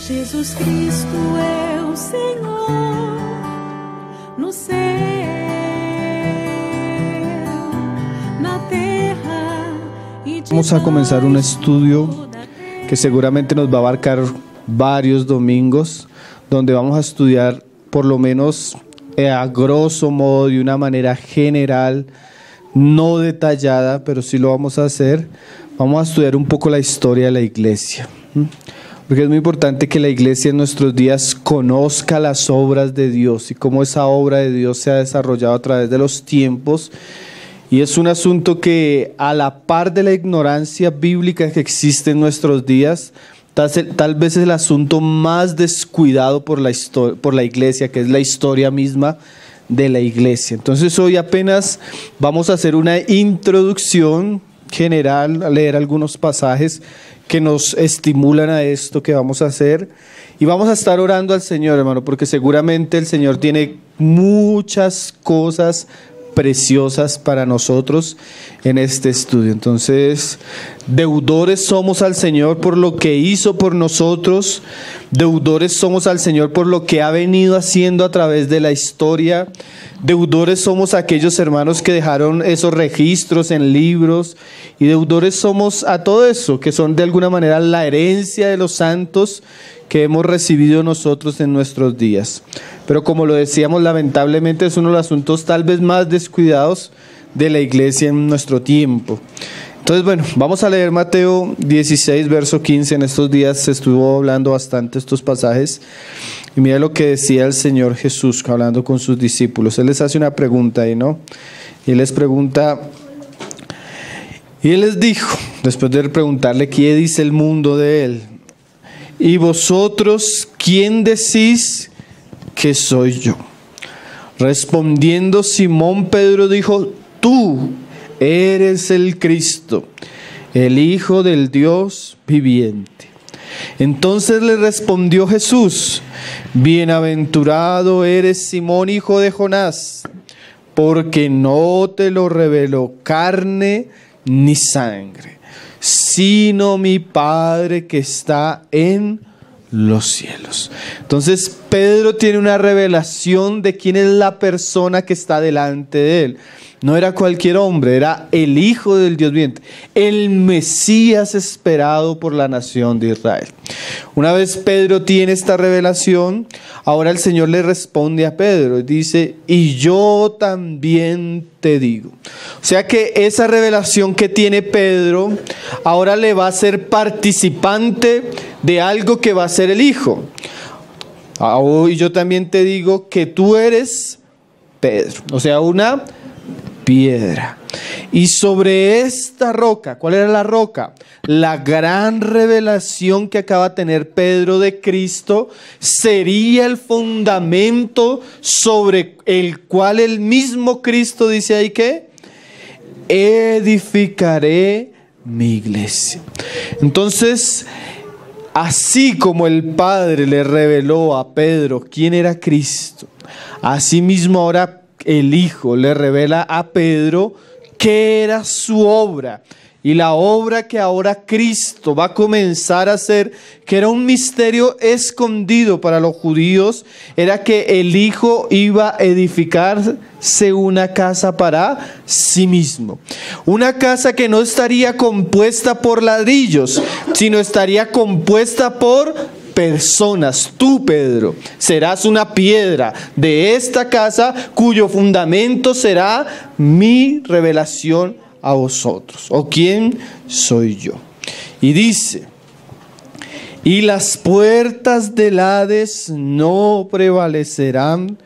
Jesus Cristo é o Senhor no céu, na terra e Vamos a comenzar un estudio que seguramente nos va a abarcar varios domingos, donde vamos a estudiar por lo menos a grosso modo, de una manera general, no detallada, pero sí lo vamos a hacer. Vamos a estudiar un poco la historia de la iglesia, porque es muy importante que la iglesia en nuestros días conozca las obras de Dios y cómo esa obra de Dios se ha desarrollado a través de los tiempos. Y es un asunto que, a la par de la ignorancia bíblica que existe en nuestros días, tal vez es el asunto más descuidado por la iglesia, que es la historia misma de la iglesia. Entonces hoy apenas vamos a hacer una introducción general, a leer algunos pasajes que nos estimulan a esto que vamos a hacer. Y vamos a estar orando al Señor, hermano, porque seguramente el Señor tiene muchas cosas preciosas para nosotros en este estudio. Entonces, deudores somos al Señor por lo que hizo por nosotros, deudores somos al Señor por lo que ha venido haciendo a través de la historia, deudores somos aquellos hermanos que dejaron esos registros en libros, y deudores somos a todo eso, que son de alguna manera la herencia de los santos que hemos recibido nosotros en nuestros días. Pero como lo decíamos, lamentablemente es uno de los asuntos tal vez más descuidados de la iglesia en nuestro tiempo. Entonces, bueno, vamos a leer Mateo 16, verso 15. En estos días se estuvo hablando bastante estos pasajes. Y mira lo que decía el Señor Jesús hablando con sus discípulos. Él les hace una pregunta ahí, ¿no? Y Él les pregunta, y Él les dijo, después de preguntarle qué dice el mundo de Él: ¿y vosotros quién decís que soy yo? Respondiendo Simón Pedro dijo: tú eres el Cristo, el Hijo del Dios viviente. Entonces le respondió Jesús: bienaventurado eres Simón, hijo de Jonás, porque no te lo reveló carne ni sangre, sino mi Padre que está en los cielos. Entonces Pedro tiene una revelación de quién es la persona que está delante de él. No era cualquier hombre, era el Hijo del Dios viviente, el Mesías esperado por la nación de Israel. Una vez Pedro tiene esta revelación, ahora el Señor le responde a Pedro y dice: y yo también te digo. O sea que esa revelación que tiene Pedro ahora le va a ser participante de algo que va a ser el Hijo. Y yo también te digo que tú eres Pedro, o sea, una piedra. Y sobre esta roca, ¿cuál era la roca? La gran revelación que acaba de tener Pedro de Cristo sería el fundamento sobre el cual el mismo Cristo dice ahí que edificaré mi iglesia. Entonces, así como el Padre le reveló a Pedro quién era Cristo, así mismo ahora el Hijo le revela a Pedro qué era su obra. Y la obra que ahora Cristo va a comenzar a hacer, que era un misterio escondido para los judíos, era que el Hijo iba a edificarse una casa para sí mismo. Una casa que no estaría compuesta por ladrillos, sino estaría compuesta por personas. Tú, Pedro, serás una piedra de esta casa cuyo fundamento será mi revelación a vosotros. ¿O quién soy yo? Y dice: y las puertas del Hades no prevalecerán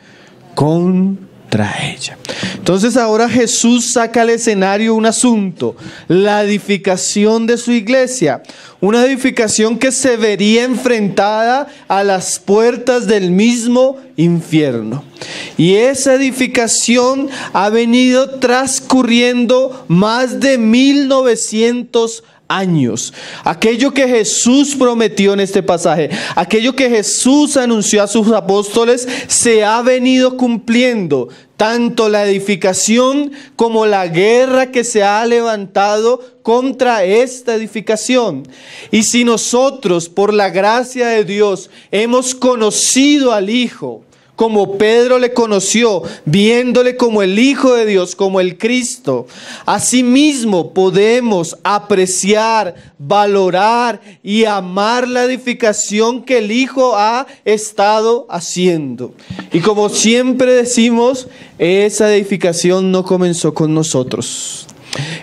contra ella. Entonces ahora Jesús saca al escenario un asunto: la edificación de su iglesia. Una edificación que se vería enfrentada a las puertas del mismo infierno. Y esa edificación ha venido transcurriendo más de 1900 años. Aquello que Jesús prometió en este pasaje, aquello que Jesús anunció a sus apóstoles, se ha venido cumpliendo. Tanto la edificación como la guerra que se ha levantado contra esta edificación. Y si nosotros, por la gracia de Dios, hemos conocido al Hijo, como Pedro le conoció, viéndole como el Hijo de Dios, como el Cristo, asimismo podemos apreciar, valorar y amar la edificación que el Hijo ha estado haciendo. Y como siempre decimos, esa edificación no comenzó con nosotros.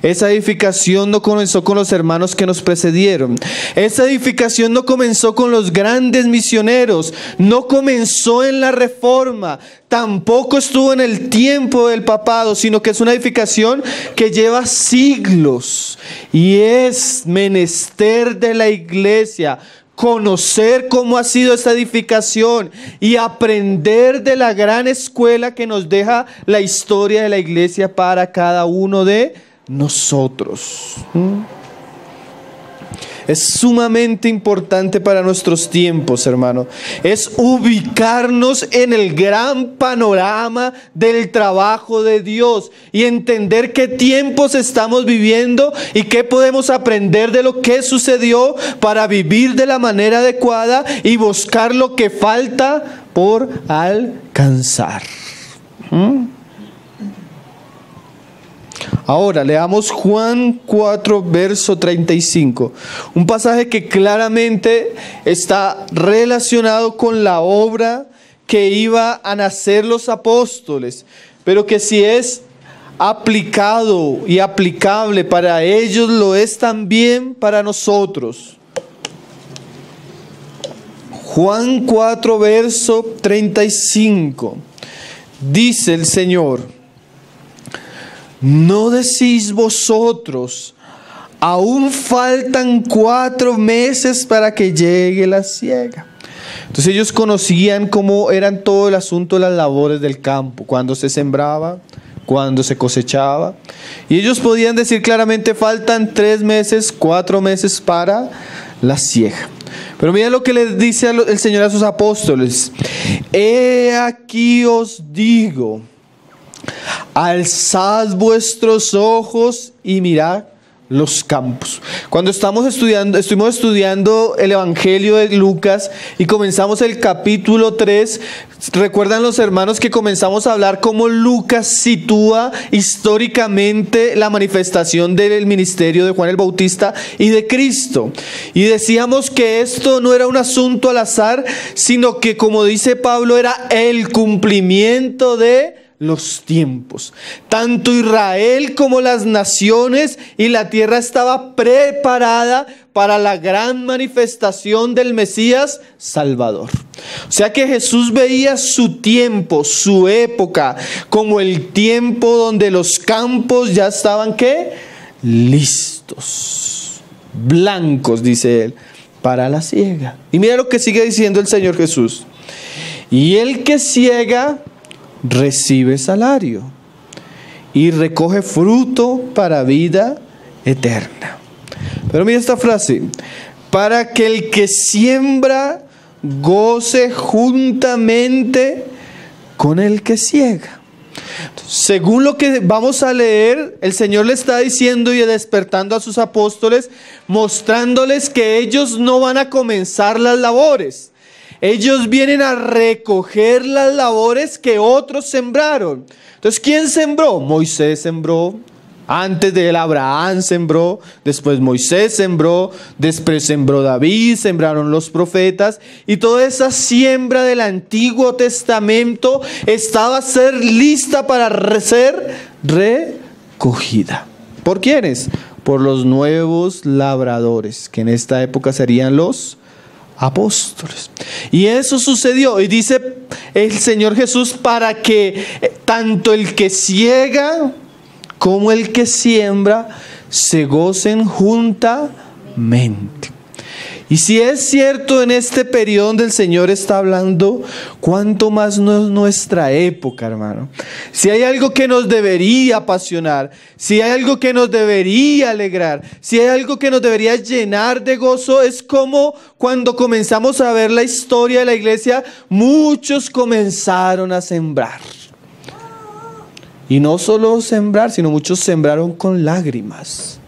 Esa edificación no comenzó con los hermanos que nos precedieron. Esa edificación no comenzó con los grandes misioneros. No comenzó en la Reforma. Tampoco estuvo en el tiempo del papado, sino que es una edificación que lleva siglos. Y es menester de la iglesia conocer cómo ha sido esta edificación y aprender de la gran escuela que nos deja la historia de la iglesia para cada uno de nosotros. Es sumamente importante para nuestros tiempos, hermano. Es ubicarnos en el gran panorama del trabajo de Dios y entender qué tiempos estamos viviendo y qué podemos aprender de lo que sucedió para vivir de la manera adecuada y buscar lo que falta por alcanzar. Ahora leamos Juan 4, verso 35, un pasaje que claramente está relacionado con la obra que iba a nacer los apóstoles, pero que si es aplicado y aplicable para ellos, lo es también para nosotros. Juan 4, verso 35, dice el Señor: ¿no decís vosotros, aún faltan 4 meses para que llegue la siega? Entonces ellos conocían cómo eran todo el asunto de las labores del campo, cuando se sembraba, cuando se cosechaba. Y ellos podían decir claramente: faltan 3 meses, 4 meses para la siega. Pero mira lo que les dice el Señor a sus apóstoles: he aquí os digo, alzad vuestros ojos y mirad los campos. Cuando estuvimos estudiando el Evangelio de Lucas y comenzamos el capítulo 3, recuerdan los hermanos que comenzamos a hablar cómo Lucas sitúa históricamente la manifestación del ministerio de Juan el Bautista y de Cristo. Y decíamos que esto no era un asunto al azar, sino que, como dice Pablo, era el cumplimiento de los tiempos. Tanto Israel como las naciones y la tierra estaba preparada para la gran manifestación del Mesías Salvador. O sea que Jesús veía su tiempo, su época, como el tiempo donde los campos ya estaban, ¿qué? Listos, blancos, dice él, para la siega. Y mira lo que sigue diciendo el Señor Jesús: y el que siega recibe salario y recoge fruto para vida eterna. Pero mira esta frase: para que el que siembra goce juntamente con el que siega. Según lo que vamos a leer, el Señor le está diciendo y despertando a sus apóstoles, mostrándoles que ellos no van a comenzar las labores. Ellos vienen a recoger las labores que otros sembraron. Entonces, ¿quién sembró? Moisés sembró. Antes de él Abraham sembró, después Moisés sembró, después sembró David, sembraron los profetas. Y toda esa siembra del Antiguo Testamento estaba a ser lista para ser recogida. ¿Por quiénes? Por los nuevos labradores, que en esta época serían los apóstoles. Y eso sucedió, y dice el Señor Jesús, para que tanto el que ciega como el que siembra se gocen juntamente. Y si es cierto en este periodo donde el Señor está hablando, ¿cuánto más no es nuestra época, hermano? Si hay algo que nos debería apasionar, si hay algo que nos debería alegrar, si hay algo que nos debería llenar de gozo, es como cuando comenzamos a ver la historia de la iglesia, muchos comenzaron a sembrar. Y no solo sembrar, sino muchos sembraron con lágrimas.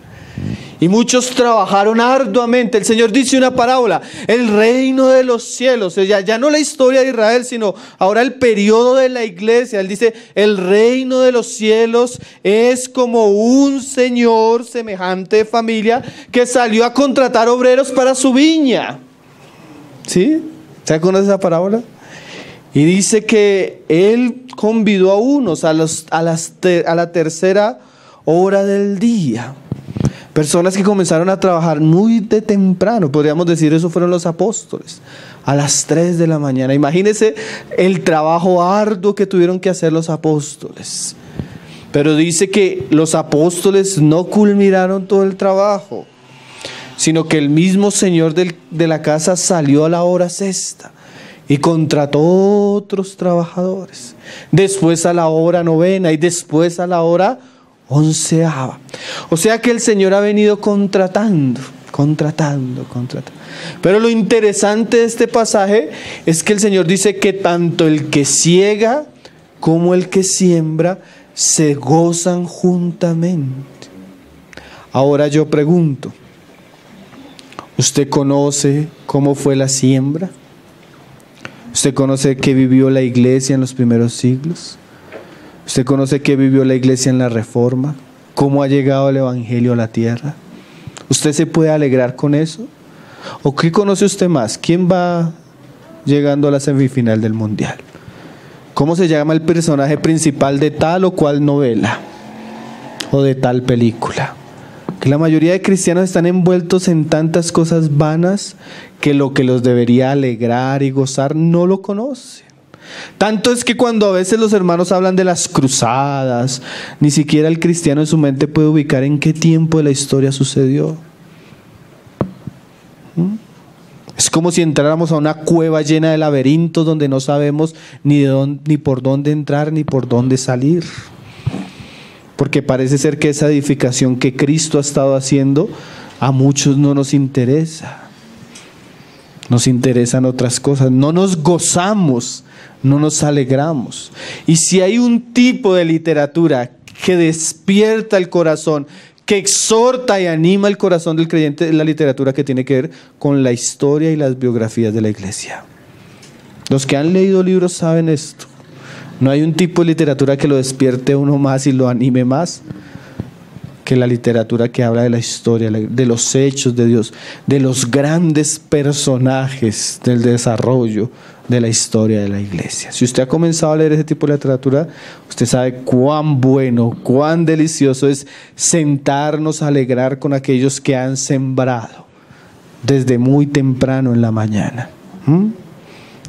Y muchos trabajaron arduamente. El Señor dice una parábola: el reino de los cielos, ya no la historia de Israel, sino ahora el periodo de la iglesia. Él dice: el reino de los cielos es como un señor semejante de familia que salió a contratar obreros para su viña. ¿Sí? ¿Se conoce esa parábola? Y dice que él convidó a unos a la tercera hora del día. Personas que comenzaron a trabajar muy de temprano, podríamos decir, eso fueron los apóstoles, a las 3 de la mañana. Imagínense el trabajo arduo que tuvieron que hacer los apóstoles. Pero dice que los apóstoles no culminaron todo el trabajo, sino que el mismo Señor de la casa salió a la hora sexta y contrató otros trabajadores. Después a la hora novena y después a la hora 11ª. O sea que el Señor ha venido contratando. Pero lo interesante de este pasaje es que el Señor dice que tanto el que ciega como el que siembra se gozan juntamente. Ahora yo pregunto, ¿usted conoce cómo fue la siembra? ¿Usted conoce qué vivió la iglesia en los primeros siglos? ¿Usted conoce qué vivió la iglesia en la Reforma? ¿Cómo ha llegado el Evangelio a la tierra? ¿Usted se puede alegrar con eso? ¿O qué conoce usted más? ¿Quién va llegando a la semifinal del Mundial? ¿Cómo se llama el personaje principal de tal o cual novela? ¿O de tal película? Que la mayoría de cristianos están envueltos en tantas cosas vanas que lo que los debería alegrar y gozar no lo conocen. Tanto es que cuando a veces los hermanos hablan de las cruzadas, ni siquiera el cristiano en su mente puede ubicar en qué tiempo de la historia sucedió. Es como si entráramos a una cueva llena de laberintos donde no sabemos ni por dónde entrar ni por dónde salir. Porque parece ser que esa edificación que Cristo ha estado haciendo a muchos no nos interesa. Nos interesan otras cosas, no nos gozamos, no nos alegramos. Y si hay un tipo de literatura que despierta el corazón, que exhorta y anima el corazón del creyente, es la literatura que tiene que ver con la historia y las biografías de la iglesia. Los que han leído libros saben esto. No hay un tipo de literatura que lo despierte uno más y lo anime más que la literatura que habla de la historia, de los hechos de Dios, de los grandes personajes del desarrollo de la historia de la iglesia. Si usted ha comenzado a leer ese tipo de literatura, usted sabe cuán bueno, cuán delicioso es sentarnos a alegrar con aquellos que han sembrado desde muy temprano en la mañana.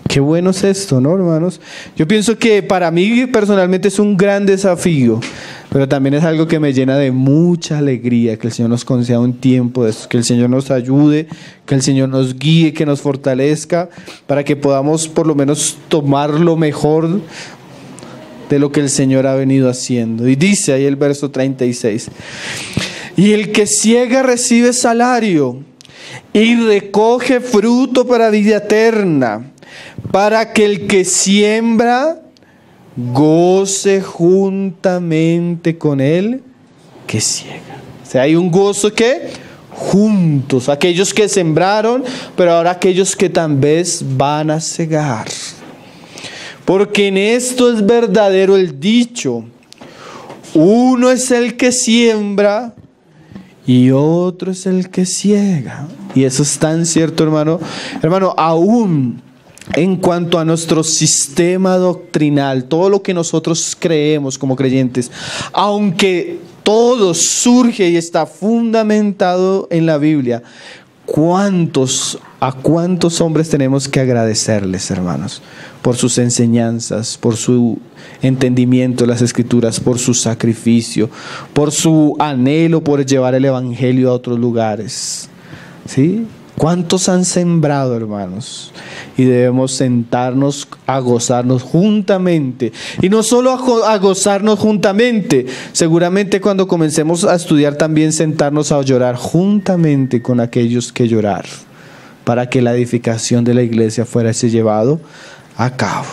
Qué bueno es esto, ¿no, hermanos? Yo pienso que para mí personalmente es un gran desafío, pero también es algo que me llena de mucha alegría, que el Señor nos conceda un tiempo de eso, que el Señor nos ayude, que el Señor nos guíe, que nos fortalezca, para que podamos por lo menos tomar lo mejor de lo que el Señor ha venido haciendo. Y dice ahí el verso 36, y el que ciega recibe salario y recoge fruto para vida eterna, para que el que siembra goce juntamente con él que ciega. O sea, hay un gozo que juntos, aquellos que sembraron, pero ahora aquellos que tal vez van a cegar. Porque en esto es verdadero el dicho: uno es el que siembra y otro es el que ciega. Y eso es tan cierto, hermano. Hermano, aún en cuanto a nuestro sistema doctrinal, todo lo que nosotros creemos como creyentes, aunque todo surge y está fundamentado en la Biblia, ¿a cuántos hombres tenemos que agradecerles, hermanos? Por sus enseñanzas, por su entendimiento de las Escrituras, por su sacrificio, por su anhelo por llevar el Evangelio a otros lugares. ¿Sí? ¿Cuántos han sembrado, hermanos? Y debemos sentarnos a gozarnos juntamente. Y no solo a gozarnos juntamente, seguramente cuando comencemos a estudiar también sentarnos a llorar juntamente con aquellos que llorar, para que la edificación de la iglesia fuera llevado a cabo.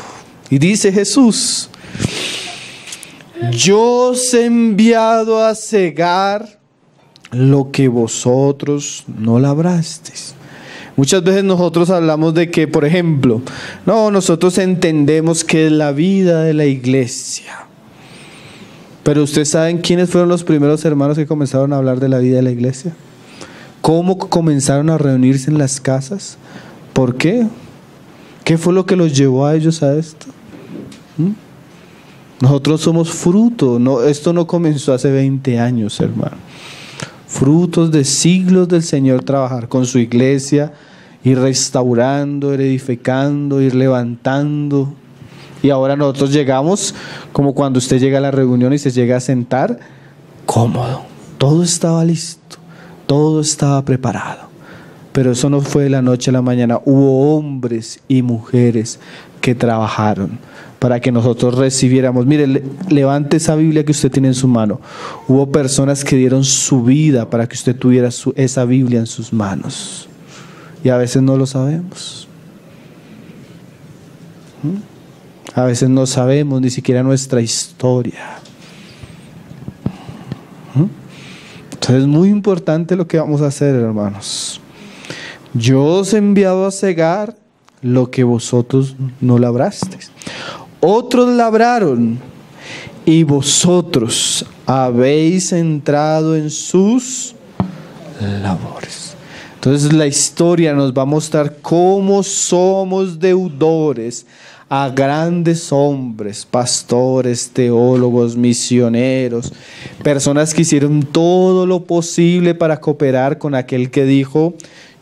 Y dice Jesús: yo os he enviado a cegar lo que vosotros no labrasteis. Muchas veces nosotros hablamos de que, por ejemplo, nosotros entendemos que es la vida de la iglesia. Pero ustedes saben quiénes fueron los primeros hermanos que comenzaron a hablar de la vida de la iglesia. ¿Cómo comenzaron a reunirse en las casas? ¿Por qué? ¿Qué fue lo que los llevó a ellos a esto? Nosotros somos fruto. Esto no comenzó hace 20 años, hermano. Frutos de siglos del Señor trabajar con su iglesia, ir restaurando, ir edificando, ir levantando. Y ahora nosotros llegamos como cuando usted llega a la reunión y se llega a sentar cómodo. Todo estaba listo, todo estaba preparado. Pero eso no fue de la noche a la mañana. Hubo hombres y mujeres que trabajaron para que nosotros recibiéramos. Mire, levante esa Biblia que usted tiene en su mano. Hubo personas que dieron su vida para que usted tuviera esa Biblia en sus manos. Y a veces no lo sabemos. A veces no sabemos ni siquiera nuestra historia. Entonces es muy importante lo que vamos a hacer, hermanos. Yo os he enviado a cegar lo que vosotros no labrasteis. Otros labraron y vosotros habéis entrado en sus labores. Entonces la historia nos va a mostrar cómo somos deudores a grandes hombres, pastores, teólogos, misioneros, personas que hicieron todo lo posible para cooperar con aquel que dijo: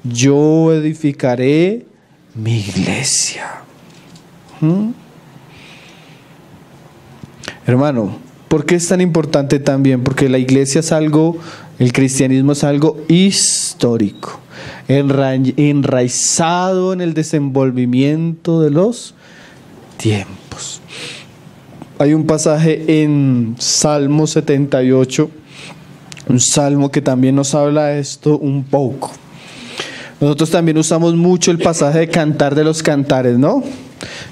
yo edificaré mi iglesia. Hermano, ¿por qué es tan importante también? Porque la iglesia es algo, el cristianismo es algo histórico, enraizado en el desenvolvimiento de los tiempos. Hay un pasaje en Salmo 78, un salmo que también nos habla de esto un poco. Nosotros también usamos mucho el pasaje de Cantar de los Cantares, ¿no?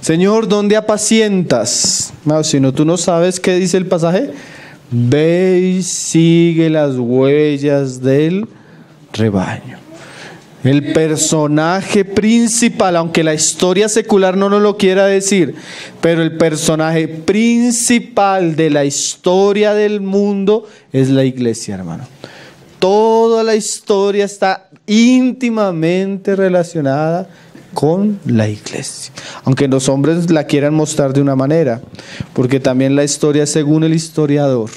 Señor, ¿dónde apacientas? Si no, tú no sabes qué dice el pasaje. Ve y sigue las huellas del rebaño. El personaje principal, aunque la historia secular no nos lo quiera decir, pero el personaje principal de la historia del mundo es la iglesia, hermano. Toda la historia está íntimamente relacionada con la iglesia, aunque los hombres la quieran mostrar de una manera, porque también la historia es según el historiador.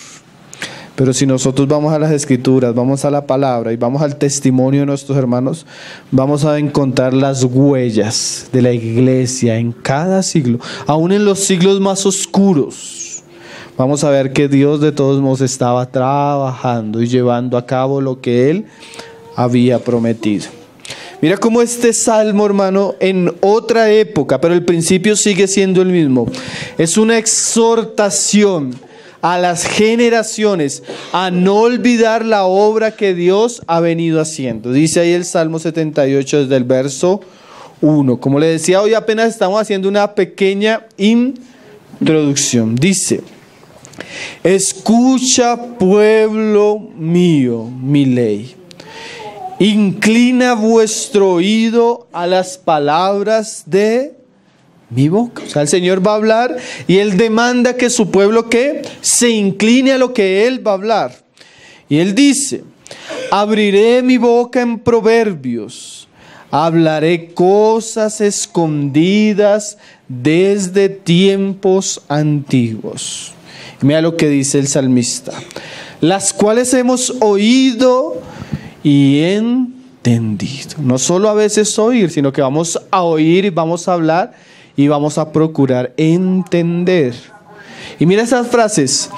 Pero si nosotros vamos a las escrituras, vamos a la palabra y vamos al testimonio de nuestros hermanos, vamos a encontrar las huellas de la iglesia en cada siglo, aún en los siglos más oscuros. Vamos a ver que Dios de todos modos estaba trabajando y llevando a cabo lo que Él había prometido. Mira cómo este salmo, hermano, en otra época, pero el principio sigue siendo el mismo. Es una exhortación a las generaciones a no olvidar la obra que Dios ha venido haciendo. Dice ahí el Salmo 78 desde el verso 1. Como le decía, hoy apenas estamos haciendo una pequeña introducción. Dice: escucha, pueblo mío, mi ley. Inclina vuestro oído a las palabras de mi boca. O sea, el Señor va a hablar y Él demanda que su pueblo que se incline a lo que Él va a hablar. Y Él dice: abriré mi boca en proverbios, hablaré cosas escondidas desde tiempos antiguos. Y mira lo que dice el salmista: las cuales hemos oído y entendido. No solo a veces oír, sino que vamos a oír y vamos a hablar y vamos a procurar entender. Y mira esas frases: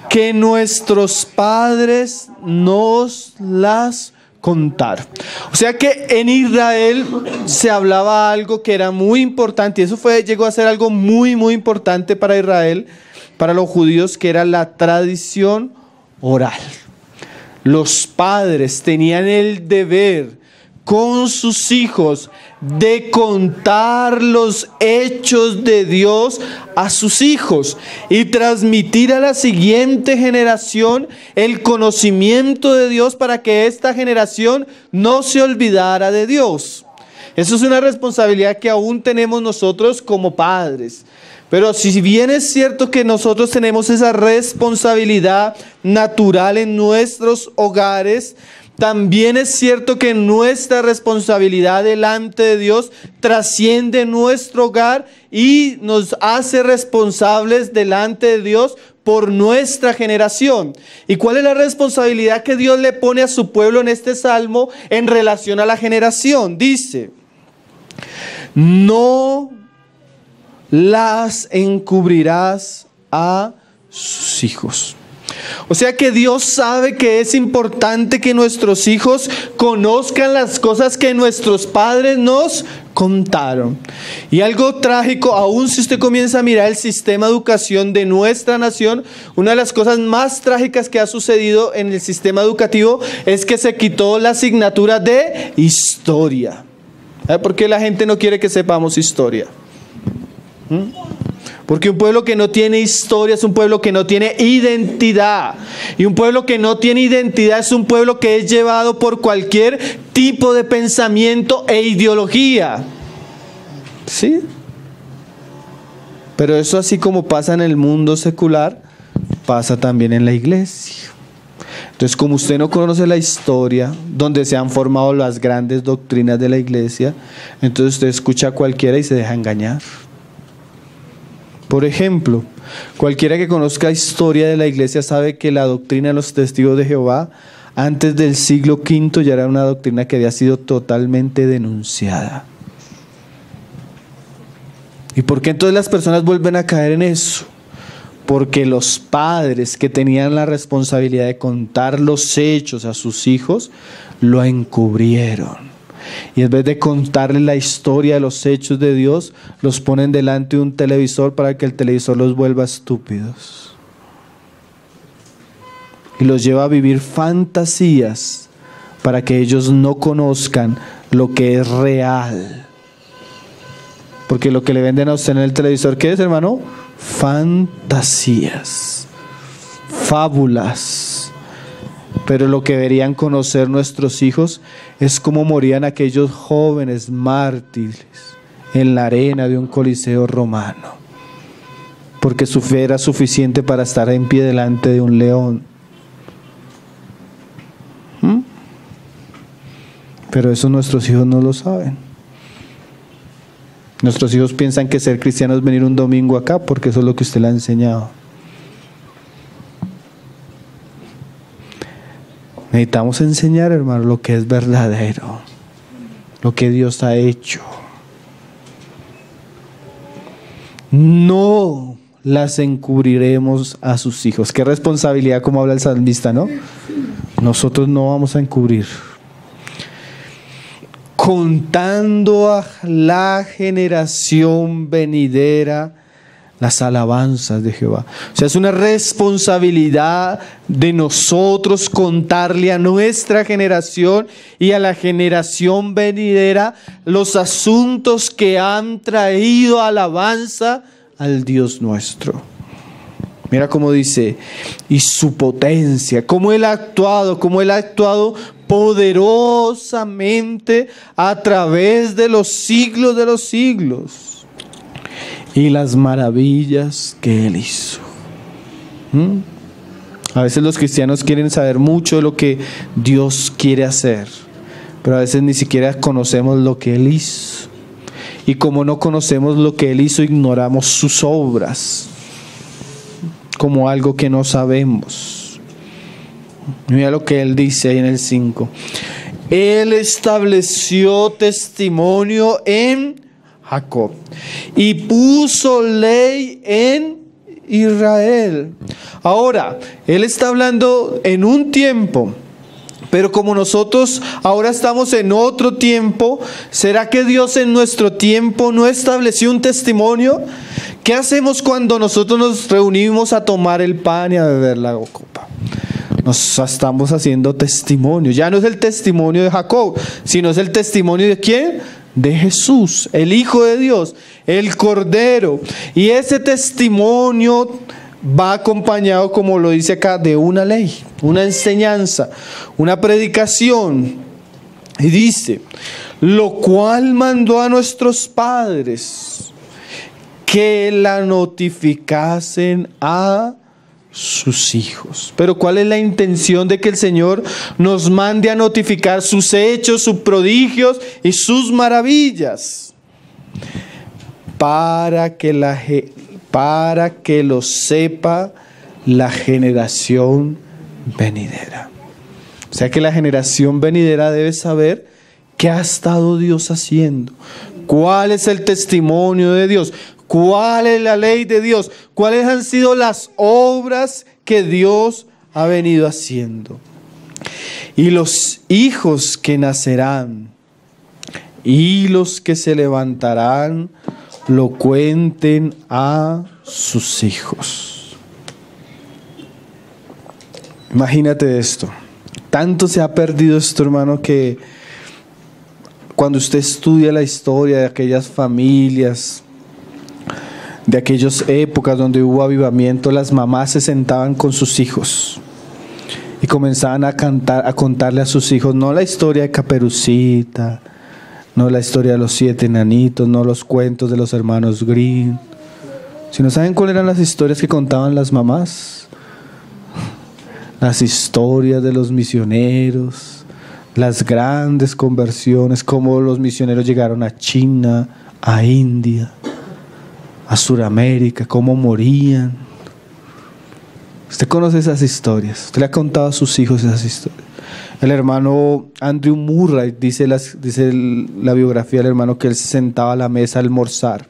que nuestros padres nos las contar. O sea que en Israel se hablaba algo que era muy importante, y eso llegó a ser algo muy, muy importante para Israel, para los judíos, que era la tradición oral. Los padres tenían el deber con sus hijos de contar los hechos de Dios a sus hijos y transmitir a la siguiente generación el conocimiento de Dios para que esta generación no se olvidara de Dios. Eso es una responsabilidad que aún tenemos nosotros como padres. Pero si bien es cierto que nosotros tenemos esa responsabilidad natural en nuestros hogares, también es cierto que nuestra responsabilidad delante de Dios trasciende nuestro hogar y nos hace responsables delante de Dios por nuestra generación. ¿Y cuál es la responsabilidad que Dios le pone a su pueblo en este salmo en relación a la generación? Dice: no las encubrirás a sus hijos. O sea que Dios sabe que es importante que nuestros hijos conozcan las cosas que nuestros padres nos contaron. Y algo trágico, aún si usted comienza a mirar el sistema de educación de nuestra nación, una de las cosas más trágicas que ha sucedido en el sistema educativo es que se quitó la asignatura de historia. ¿Sabe por qué la gente no quiere que sepamos historia? Porque un pueblo que no tiene historia es un pueblo que no tiene identidad. Y un pueblo que no tiene identidad es un pueblo que es llevado por cualquier tipo de pensamiento e ideología. ¿Sí? Pero eso, así como pasa en el mundo secular, pasa también en la iglesia. Entonces, como usted no conoce la historia donde se han formado las grandes doctrinas de la iglesia, entonces usted escucha a cualquiera y se deja engañar. Por ejemplo, cualquiera que conozca historia de la iglesia sabe que la doctrina de los testigos de Jehová antes del siglo V ya era una doctrina que había sido totalmente denunciada. ¿Y por qué entonces las personas vuelven a caer en eso? Porque los padres que tenían la responsabilidad de contar los hechos a sus hijos lo encubrieron. Y en vez de contarles la historia de los hechos de Dios, los ponen delante de un televisor para que el televisor los vuelva estúpidos. Y los lleva a vivir fantasías para que ellos no conozcan lo que es real. Porque lo que le venden a usted en el televisor, ¿qué es, hermano? Fantasías, fábulas. Pero lo que deberían conocer nuestros hijos es cómo morían aquellos jóvenes mártires en la arena de un coliseo romano, porque su fe era suficiente para estar en pie delante de un león. Pero eso nuestros hijos no lo saben. Nuestros hijos piensan que ser cristiano es venir un domingo acá, porque eso es lo que usted le ha enseñado. Necesitamos enseñar, hermano, lo que es verdadero, lo que Dios ha hecho. No las encubriremos a sus hijos. Qué responsabilidad, como habla el salmista, ¿no? Nosotros no vamos a encubrir. Contando a la generación venidera las alabanzas de Jehová. O sea, es una responsabilidad de nosotros contarle a nuestra generación y a la generación venidera los asuntos que han traído alabanza al Dios nuestro. Mira cómo dice: y su potencia, cómo Él ha actuado poderosamente a través de los siglos de los siglos. Y las maravillas que Él hizo. A veces los cristianos quieren saber mucho de lo que Dios quiere hacer, pero a veces ni siquiera conocemos lo que Él hizo. Y como no conocemos lo que Él hizo, ignoramos sus obras como algo que no sabemos. Mira lo que Él dice ahí en el 5. Él estableció testimonio en Jacob y puso ley en Israel. Ahora, Él está hablando en un tiempo Pero como nosotros ahora estamos en otro tiempo, ¿será que Dios en nuestro tiempo no estableció un testimonio? ¿Qué hacemos cuando nosotros nos reunimos a tomar el pan y a beber la copa? Nos estamos haciendo testimonio. Ya no es el testimonio de Jacob, sino es el testimonio de ¿quién? De Jesús, el Hijo de Dios, el Cordero. Y ese testimonio va acompañado, como lo dice acá, de una ley, una enseñanza, una predicación. Y dice, lo cual mandó a nuestros padres que la notificasen a sus hijos. Pero ¿cuál es la intención de que el Señor nos mande a notificar sus hechos, sus prodigios y sus maravillas? Para que lo sepa la generación venidera. O sea que la generación venidera debe saber qué ha estado Dios haciendo, cuál es el testimonio de Dios, cuál es la ley de Dios, cuáles han sido las obras que Dios ha venido haciendo. Y los hijos que nacerán y los que se levantarán lo cuenten a sus hijos. Imagínate esto. Tanto se ha perdido esto, hermano, que cuando usted estudia la historia de aquellas familias, de aquellas épocas donde hubo avivamiento, las mamás se sentaban con sus hijos y comenzaban a contarle a sus hijos, no la historia de Caperucita, no la historia de los 7 enanitos, no los cuentos de los hermanos Grimm, sino ¿saben cuáles eran las historias que contaban las mamás? Las historias de los misioneros, las grandes conversiones, cómo los misioneros llegaron a China, a India, a Sudamérica, cómo morían. Usted conoce esas historias, usted le ha contado a sus hijos esas historias. El hermano Andrew Murray dice la biografía del hermano que él se sentaba a la mesa a almorzar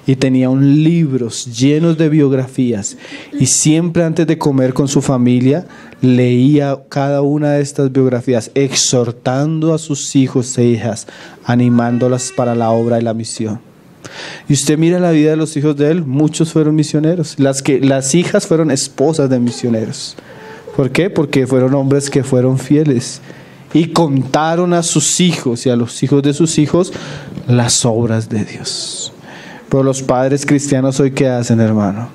y tenía libros llenos de biografías y siempre antes de comer con su familia leía cada una de estas biografías, exhortando a sus hijos e hijas, animándolas para la obra de la misión. Y usted mira la vida de los hijos de él, muchos fueron misioneros. Las hijas fueron esposas de misioneros. ¿Por qué? Porque fueron hombres que fueron fieles y contaron a sus hijos y a los hijos de sus hijos las obras de Dios. Pero los padres cristianos hoy, ¿qué hacen, hermano?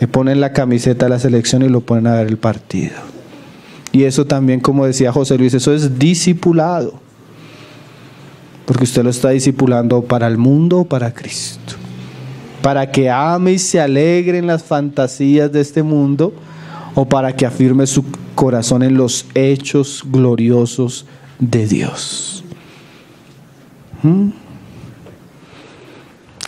Le ponen la camiseta de la selección y lo ponen a ver el partido. Y eso también, como decía José Luis, eso es discipulado. Porque usted lo está discipulando para el mundo o para Cristo. Para que ame y se alegre en las fantasías de este mundo, o para que afirme su corazón en los hechos gloriosos de Dios.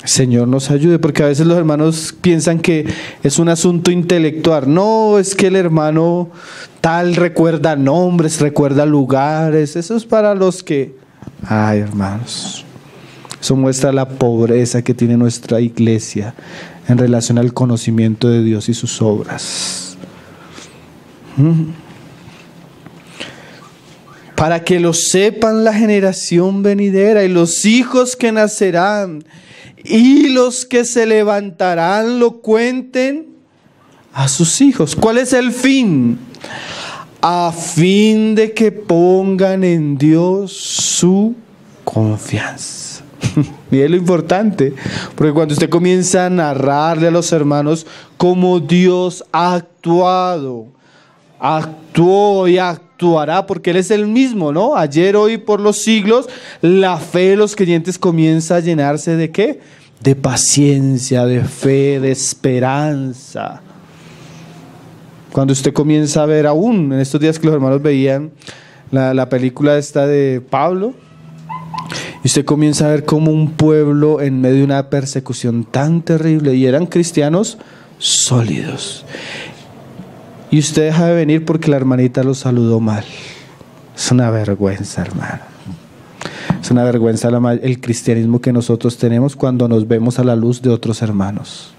Señor nos ayude, porque a veces los hermanos piensan que es un asunto intelectual. No, es que el hermano tal recuerda nombres, recuerda lugares. Eso es para los que... Ay, hermanos, eso muestra la pobreza que tiene nuestra iglesia en relación al conocimiento de Dios y sus obras. Para que lo sepan la generación venidera y los hijos que nacerán y los que se levantarán lo cuenten a sus hijos. ¿Cuál es el fin? A fin de que pongan en Dios su confianza. Miren lo importante, porque cuando usted comienza a narrarle a los hermanos cómo Dios ha actuado, actuó y actuará, porque Él es el mismo, ¿no? Ayer, hoy, por los siglos, la fe de los creyentes comienza a llenarse ¿de qué? De paciencia, de fe, de esperanza. Cuando usted comienza a ver aún, en estos días que los hermanos veían la película esta de Pablo, y usted comienza a ver como un pueblo en medio de una persecución tan terrible, y eran cristianos sólidos. Y usted deja de venir porque la hermanita lo saludó mal. Es una vergüenza, hermano. Es una vergüenza el cristianismo que nosotros tenemos cuando nos vemos a la luz de otros hermanos.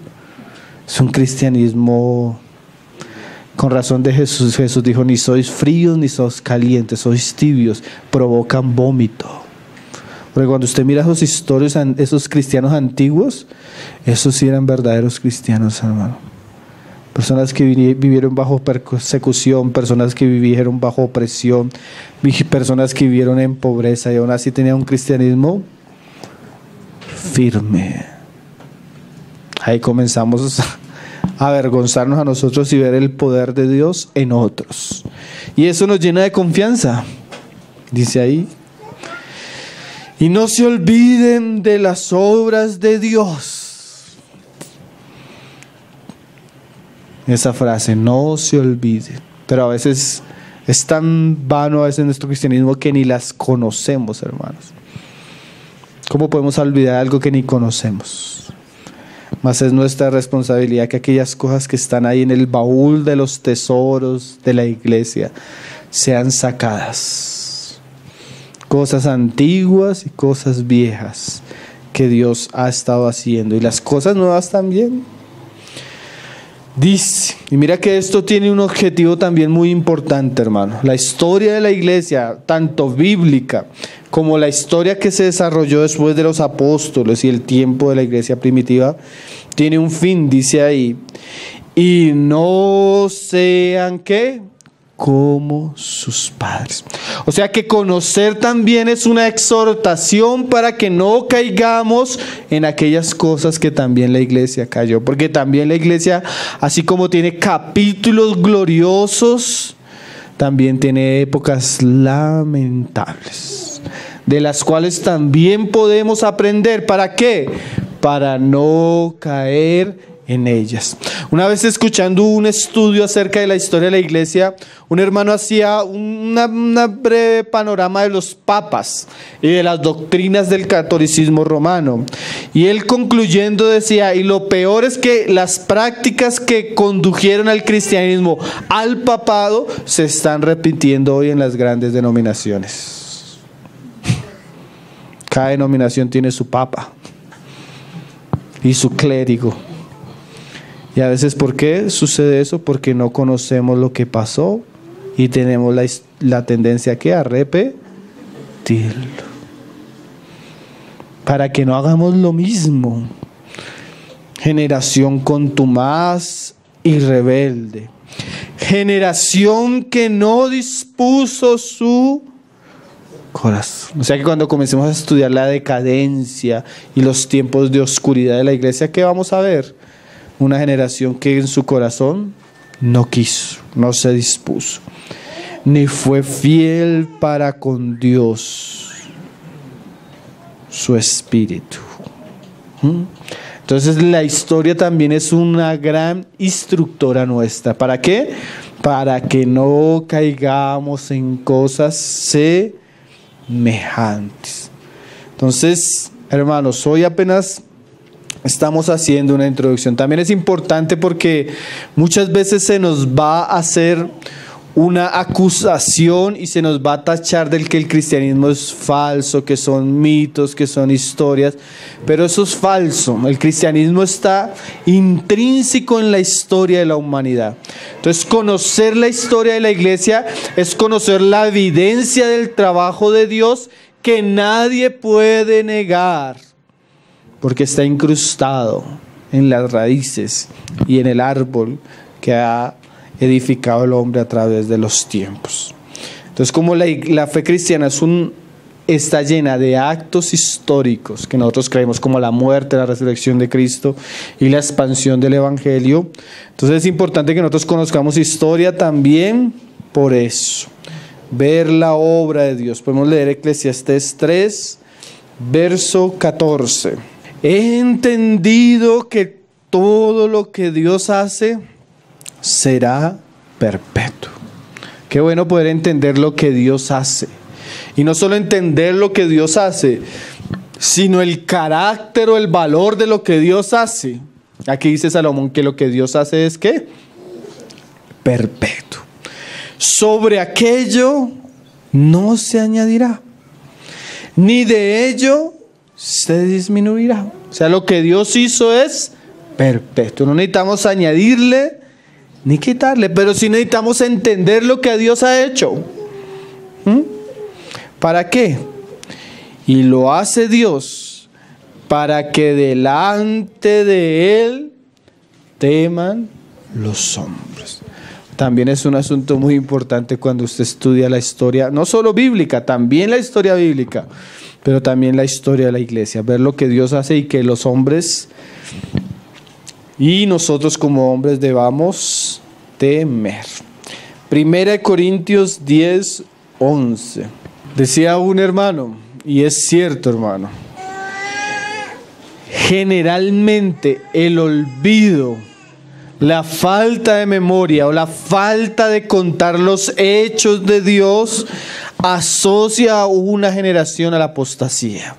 Es un cristianismo Con razón de Jesús dijo, ni sois fríos ni sois calientes, sois tibios, provocan vómito. Porque cuando usted mira esos historias, esos cristianos antiguos, esos sí eran verdaderos cristianos, hermano. Personas que vivieron bajo persecución, personas que vivieron bajo opresión, personas que vivieron en pobreza y aún así tenían un cristianismo firme. Ahí comenzamos a avergonzarnos a nosotros y ver el poder de Dios en otros. Y eso nos llena de confianza. Dice ahí. Y no se olviden de las obras de Dios. Esa frase, no se olviden. Pero a veces es tan vano a veces nuestro cristianismo que ni las conocemos, hermanos. ¿Cómo podemos olvidar algo que ni conocemos? Mas es nuestra responsabilidad que aquellas cosas que están ahí en el baúl de los tesoros de la iglesia sean sacadas. Cosas antiguas y cosas viejas que Dios ha estado haciendo. Y las cosas nuevas también. Dice, y mira que esto tiene un objetivo también muy importante, hermano. La historia de la iglesia, tanto bíblica como la historia que se desarrolló después de los apóstoles y el tiempo de la iglesia primitiva, tiene un fin, dice ahí. Y no sean, ¿qué? Como sus padres. O sea que conocer también es una exhortación para que no caigamos en aquellas cosas que también la iglesia cayó. Porque también la iglesia, así como tiene capítulos gloriosos, también tiene épocas lamentables, de las cuales también podemos aprender. ¿Para qué? Para no caer en ellas. Una vez escuchando un estudio acerca de la historia de la iglesia, un hermano hacía una breve panorama de los papas y de las doctrinas del catolicismo romano. Y él concluyendo decía, y lo peor es que las prácticas que condujeron al cristianismo al papado se están repitiendo hoy en las grandes denominaciones. Cada denominación tiene su papa y su clérigo. Y a veces, ¿por qué sucede eso? Porque no conocemos lo que pasó y tenemos la tendencia a repetirlo. Para que no hagamos lo mismo. Generación contumaz y rebelde. Generación que no dispuso su corazón. O sea que cuando comencemos a estudiar la decadencia y los tiempos de oscuridad de la iglesia, ¿qué vamos a ver? Una generación que en su corazón no quiso, no se dispuso, ni fue fiel para con Dios, su espíritu. Entonces la historia también es una gran instructora nuestra. ¿Para qué? Para que no caigamos en cosas semejantes. Entonces, hermanos, hoy apenas estamos haciendo una introducción. También es importante porque muchas veces se nos va a hacer una acusación y se nos va a tachar del que el cristianismo es falso, que son mitos, que son historias, pero eso es falso. El cristianismo está intrínseco en la historia de la humanidad. Entonces, conocer la historia de la iglesia es conocer la evidencia del trabajo de Dios que nadie puede negar, porque está incrustado en las raíces y en el árbol que ha edificado el hombre a través de los tiempos. Entonces, como la fe cristiana está llena de actos históricos que nosotros creemos, como la muerte, la resurrección de Cristo y la expansión del Evangelio, entonces es importante que nosotros conozcamos historia también por eso. Ver la obra de Dios. Podemos leer Eclesiastés 3, verso 14. He entendido que todo lo que Dios hace será perpetuo. Qué bueno poder entender lo que Dios hace. Y no solo entender lo que Dios hace, sino el carácter o el valor de lo que Dios hace. Aquí dice Salomón que lo que Dios hace es ¿qué? Perpetuo. Sobre aquello no se añadirá, ni de ello se disminuirá. O sea, lo que Dios hizo es perpetuo. No necesitamos añadirle ni quitarle, pero sí necesitamos entender lo que Dios ha hecho. ¿Para qué? Y lo hace Dios para que delante de Él teman los hombres. También es un asunto muy importante cuando usted estudia la historia, no solo bíblica, también la historia bíblica, pero también la historia de la iglesia. Ver lo que Dios hace y que los hombres y nosotros como hombres debamos temer. 1 Corintios 10:11. Decía un hermano, y es cierto, hermano, generalmente el olvido, la falta de memoria o la falta de contar los hechos de Dios asocia a una generación a la apostasía.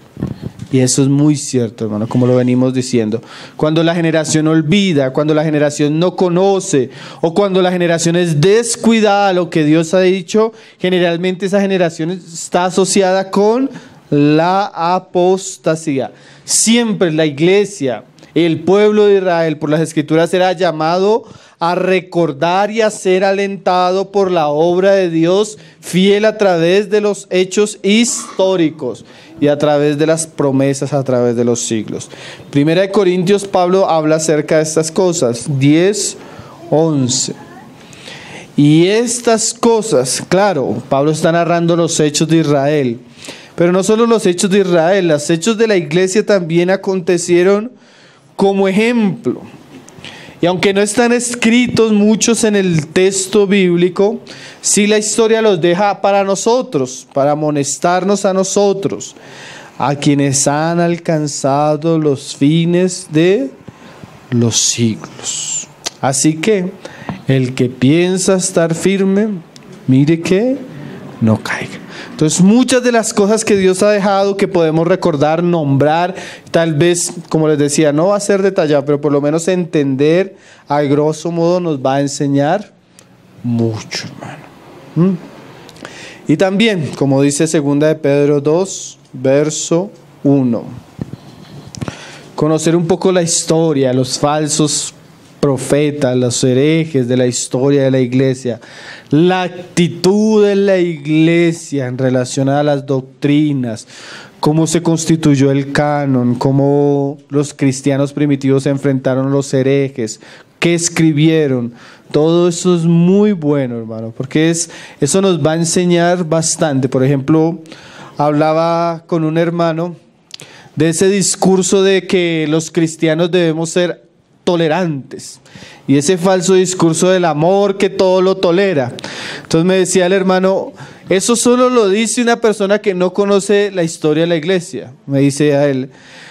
Y eso es muy cierto, hermano, como lo venimos diciendo. Cuando la generación olvida, cuando la generación no conoce o cuando la generación es descuidada a lo que Dios ha dicho, generalmente esa generación está asociada con la apostasía. Siempre la iglesia, el pueblo de Israel, por las Escrituras, era llamado a recordar y a ser alentado por la obra de Dios fiel a través de los hechos históricos y a través de las promesas a través de los siglos. 1 Corintios, Pablo habla acerca de estas cosas, 10:11. Y estas cosas, claro, Pablo está narrando los hechos de Israel, pero no solo los hechos de Israel, los hechos de la iglesia también acontecieron como ejemplo. Y aunque no están escritos muchos en el texto bíblico, sí la historia los deja para nosotros, para amonestarnos a nosotros, a quienes han alcanzado los fines de los siglos. Así que el que piensa estar firme, mire que no caiga. Entonces muchas de las cosas que Dios ha dejado que podemos recordar, nombrar, tal vez, como les decía, no va a ser detallado, pero por lo menos entender a grosso modo nos va a enseñar mucho, hermano. Y también, como dice 2 de Pedro 2, verso 1, conocer un poco la historia, los falsos profetas, los herejes de la historia de la iglesia, la actitud de la iglesia en relación a las doctrinas, cómo se constituyó el canon, cómo los cristianos primitivos se enfrentaron a los herejes, qué escribieron. Todo eso es muy bueno, hermano, porque eso nos va a enseñar bastante. Por ejemplo, hablaba con un hermano de ese discurso de que los cristianos debemos ser tolerantes y ese falso discurso del amor que todo lo tolera. Entonces me decía el hermano, eso solo lo dice una persona que no conoce la historia de la iglesia. Me dice a él,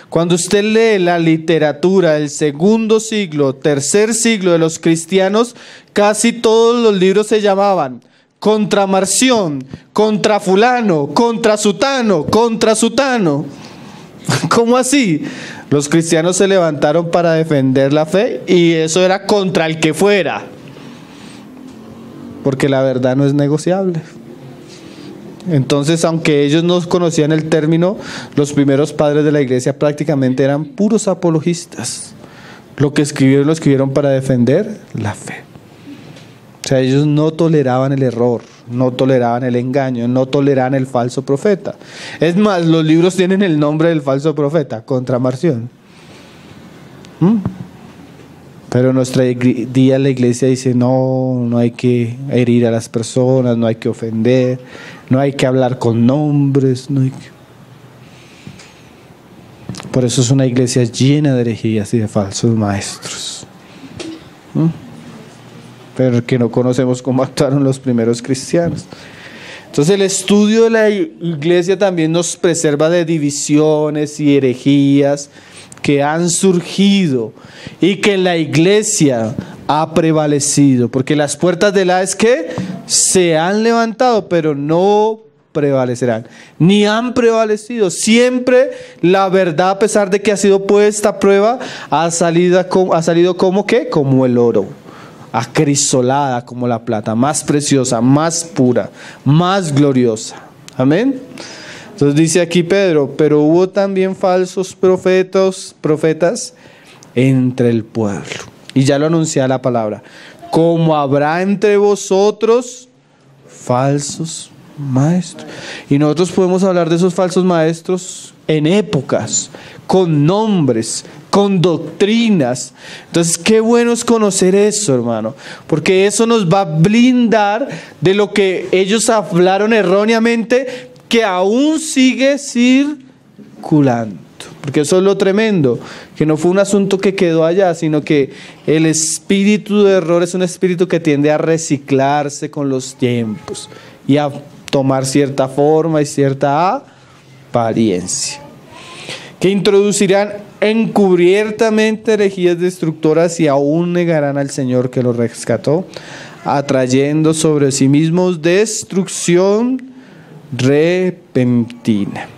cuando usted lee la literatura del segundo siglo, tercer siglo de los cristianos, casi todos los libros se llamaban contra Marción, contra fulano, contra sutano, contra sutano. ¿Cómo así? Los cristianos se levantaron para defender la fe y eso era contra el que fuera, porque la verdad no es negociable. Entonces, aunque ellos no conocían el término, los primeros padres de la iglesia prácticamente eran puros apologistas. Lo escribieron para defender la fe. O sea, ellos no toleraban el error, no toleraban el engaño, no toleraban el falso profeta. Es más, los libros tienen el nombre del falso profeta, contra Marción. Pero nuestra día la iglesia dice, no hay que herir a las personas, no hay que ofender, no hay que hablar con nombres, no hay que... Por eso es una iglesia llena de herejías y de falsos maestros. Pero que no conocemos cómo actuaron los primeros cristianos. Entonces el estudio de la iglesia también nos preserva de divisiones y herejías que han surgido y que la iglesia ha prevalecido, porque las puertas del Hades que se han levantado, pero no prevalecerán, ni han prevalecido. Siempre la verdad, a pesar de que ha sido puesta a prueba, ha salido como ¿qué? Como el oro, acrisolada como la plata, más preciosa, más pura, más gloriosa. Amén. Entonces dice aquí Pedro, pero hubo también falsos profetas entre el pueblo. Y ya lo anuncia la palabra. como habrá entre vosotros falsos maestros. Y nosotros podemos hablar de esos falsos maestros en épocas, con nombres, con doctrinas. Entonces, qué bueno es conocer eso, hermano, porque eso nos va a blindar de lo que ellos hablaron erróneamente, que aún sigue circulando. Porque eso es lo tremendo, que no fue un asunto que quedó allá, sino que el espíritu de error es un espíritu que tiende a reciclarse con los tiempos y a tomar cierta forma y cierta apariencia, que introducirán encubiertamente herejías destructoras y aún negarán al Señor que los rescató, atrayendo sobre sí mismos destrucción repentina.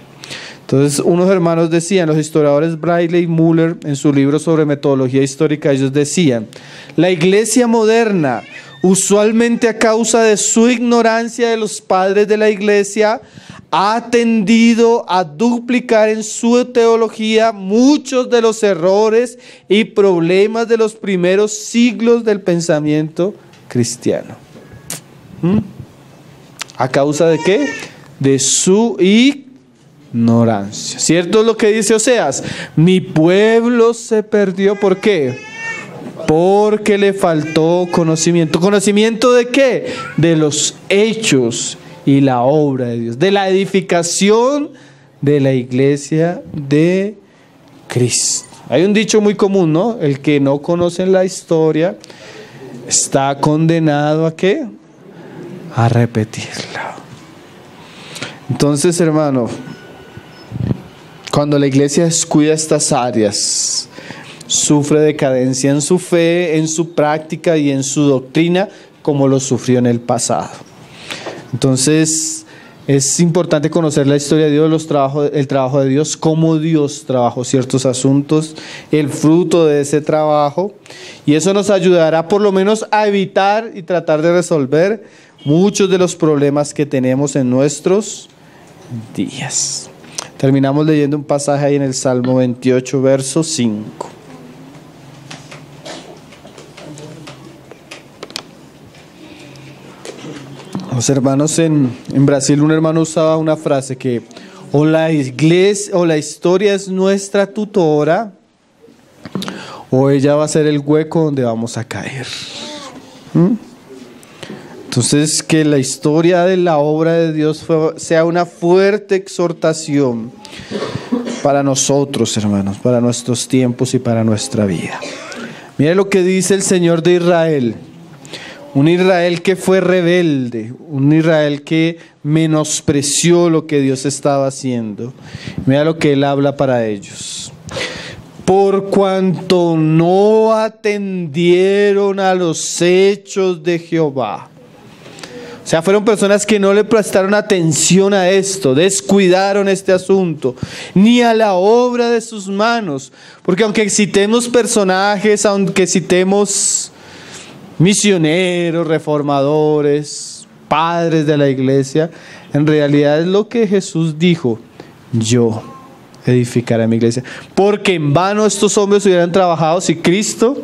Entonces, unos hermanos decían, los historiadores Braille y Müller, en su libro sobre metodología histórica, ellos decían: la iglesia moderna, usualmente a causa de su ignorancia de los padres de la iglesia, ha tendido a duplicar en su teología muchos de los errores y problemas de los primeros siglos del pensamiento cristiano. ¿A causa de qué? De su ignorancia. ¿Cierto es lo que dice Oseas? Mi pueblo se perdió. ¿Por qué? Porque le faltó conocimiento. ¿Conocimiento de qué? De los hechos y la obra de Dios, de la edificación de la iglesia de Cristo. Hay un dicho muy común, ¿no? El que no conoce la historia está condenado ¿a qué? A repetirla. Entonces, hermano, cuando la iglesia descuida estas áreas, sufre decadencia en su fe, en su práctica y en su doctrina, como lo sufrió en el pasado. Entonces, es importante conocer la historia de Dios, el trabajo de Dios, cómo Dios trabajó ciertos asuntos, el fruto de ese trabajo, y eso nos ayudará por lo menos a evitar y tratar de resolver muchos de los problemas que tenemos en nuestros días. Terminamos leyendo un pasaje ahí en el Salmo 28, verso 5. Los hermanos en Brasil, un hermano usaba una frase que o la iglesia o la historia es nuestra tutora, o ella va a ser el hueco donde vamos a caer. Entonces, que la historia de la obra de Dios sea una fuerte exhortación para nosotros, hermanos, para nuestros tiempos y para nuestra vida. Mire lo que dice el Señor de Israel. Un Israel que fue rebelde, un Israel que menospreció lo que Dios estaba haciendo. Mira lo que Él habla para ellos. Por cuanto no atendieron a los hechos de Jehová. O sea, fueron personas que no le prestaron atención a esto, descuidaron este asunto, ni a la obra de sus manos. Porque aunque citemos personajes, aunque citemos misioneros, reformadores, padres de la iglesia, en realidad es lo que Jesús dijo: yo edificaré mi iglesia. Porque en vano estos hombres hubieran trabajado si Cristo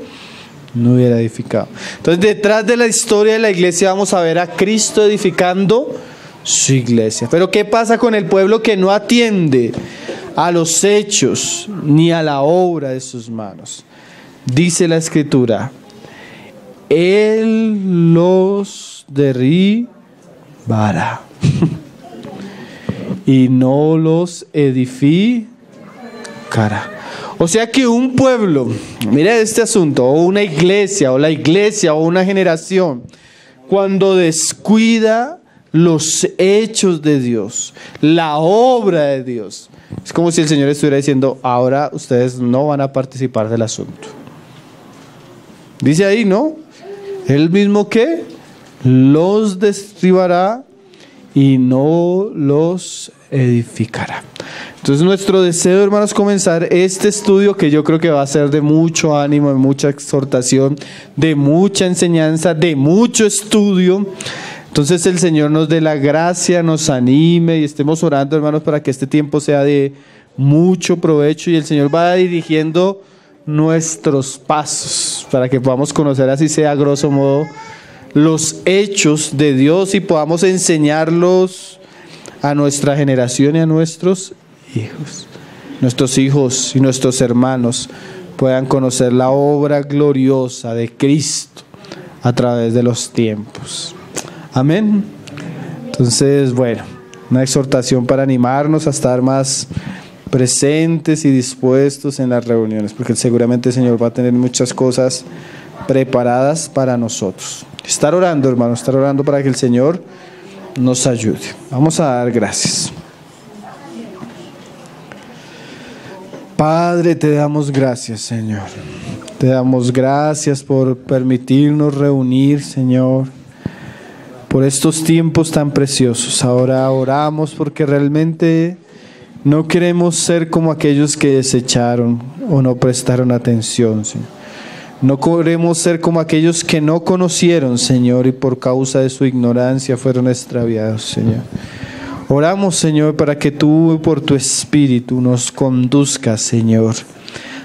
no hubiera edificado. Entonces, detrás de la historia de la iglesia vamos a ver a Cristo edificando su iglesia. Pero ¿qué pasa con el pueblo que no atiende a los hechos ni a la obra de sus manos? Dice la Escritura: Él los derribará y no los edificará. O sea que un pueblo, mira este asunto, o una iglesia, o la iglesia, o una generación, cuando descuida los hechos de Dios, la obra de Dios, es como si el Señor estuviera diciendo: ahora ustedes no van a participar del asunto. Dice ahí, ¿no? Él mismo que los derribará y no los edificará. Entonces, nuestro deseo, hermanos, comenzar este estudio, que yo creo que va a ser de mucho ánimo, de mucha exhortación, de mucha enseñanza, de mucho estudio. Entonces, el Señor nos dé la gracia, nos anime y estemos orando, hermanos, para que este tiempo sea de mucho provecho, y el Señor va dirigiendo nuestros pasos, para que podamos conocer, así sea a grosso modo, los hechos de Dios y podamos enseñarlos a nuestra generación y a nuestros hijos. Nuestros hijos y nuestros hermanos puedan conocer la obra gloriosa de Cristo a través de los tiempos. Amén. Entonces, bueno, una exhortación para animarnos a estar más presentes y dispuestos en las reuniones, porque seguramente el Señor va a tener muchas cosas preparadas para nosotros. Estar orando, hermanos, estar orando para que el Señor nos ayude. Vamos a dar gracias. Padre, te damos gracias, Señor. Te damos gracias por permitirnos reunir, Señor, por estos tiempos tan preciosos. Ahora oramos porque realmente no queremos ser como aquellos que desecharon o no prestaron atención, Señor. No queremos ser como aquellos que no conocieron, Señor, y por causa de su ignorancia fueron extraviados, Señor. Oramos, Señor, para que tú, por tu Espíritu, nos conduzcas, Señor,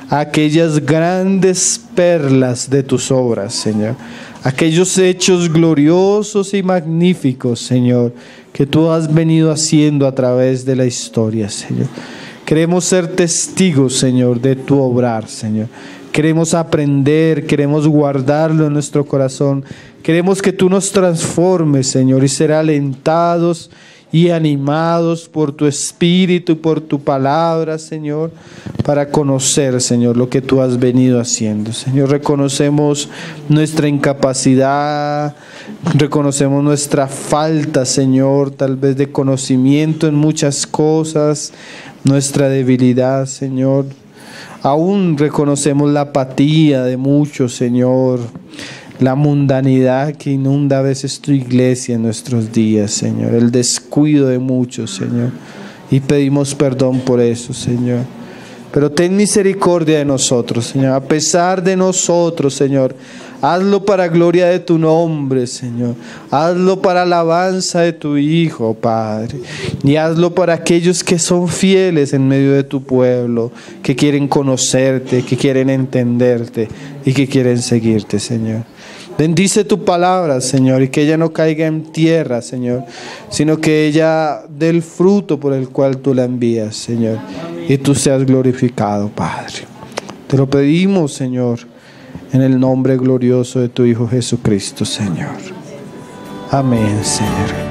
a aquellas grandes perlas de tus obras, Señor. Aquellos hechos gloriosos y magníficos, Señor, que tú has venido haciendo a través de la historia, Señor. Queremos ser testigos, Señor, de tu obrar, Señor. Queremos aprender, queremos guardarlo en nuestro corazón. Queremos que tú nos transformes, Señor, y ser alentados y animados por tu Espíritu y por tu palabra, Señor, para conocer, Señor, lo que tú has venido haciendo. Señor, reconocemos nuestra incapacidad, reconocemos nuestra falta, Señor, tal vez de conocimiento en muchas cosas, nuestra debilidad, Señor. Aún reconocemos la apatía de muchos, Señor, la mundanidad que inunda a veces tu iglesia en nuestros días, Señor, el descuido de muchos, Señor, y pedimos perdón por eso, Señor. Pero ten misericordia de nosotros, Señor, a pesar de nosotros, Señor. Hazlo para gloria de tu nombre, Señor. Hazlo para alabanza de tu Hijo, Padre. Y hazlo para aquellos que son fieles en medio de tu pueblo, que quieren conocerte, que quieren entenderte y que quieren seguirte, Señor. Bendice tu palabra, Señor, y que ella no caiga en tierra, Señor, sino que ella dé el fruto por el cual tú la envías, Señor. Y tú seas glorificado, Padre. Te lo pedimos, Señor, en el nombre glorioso de tu Hijo Jesucristo, Señor. Amén, Señor.